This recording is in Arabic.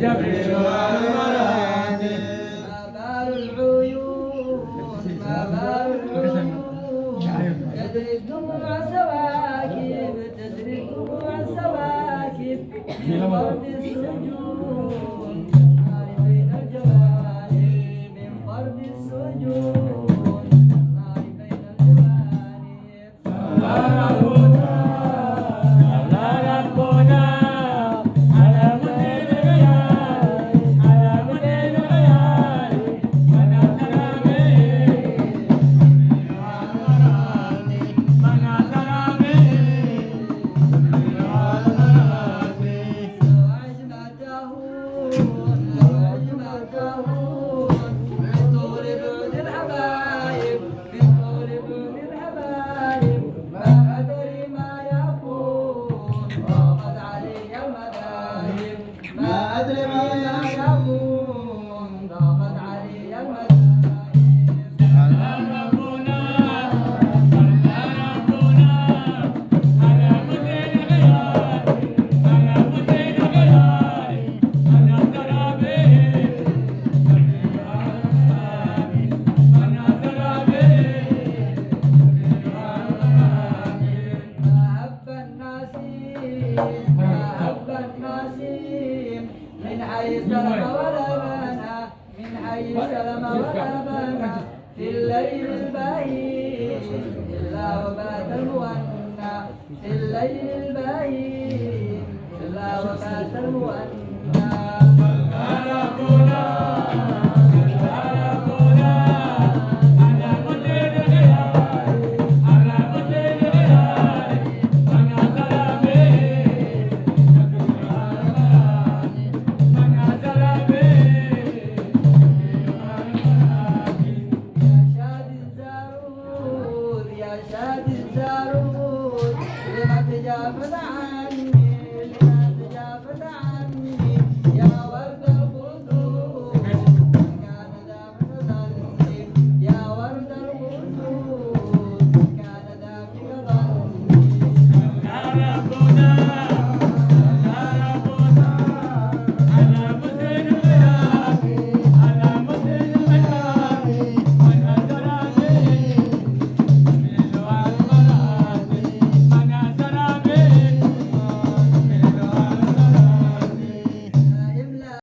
الجبر والمراد. ما بال العيون ما بال العيون تدري الدموع سواكب تدري الدموع سواكب من فرد السجون نار بين الجوانب من فرد السجون نار بين الجوانب. الله ربنا الله ربنا على مدين العيال على مدين العيال من أثر به من أثر به ما أدري ما يكون ضاقت علي المذاهب. الله ربنا الله ربنا على مدين العيال على مدين العيال من أثر به من أثر به ما هب النسيم ما هب النسيم من حيث سلم ولا بنى من حيث سلم ولا بنى في الليل البهيم إلا وبات المؤنى في الليل البهيم إلا وبات المؤنى. يا شاد الزارود لما تجافت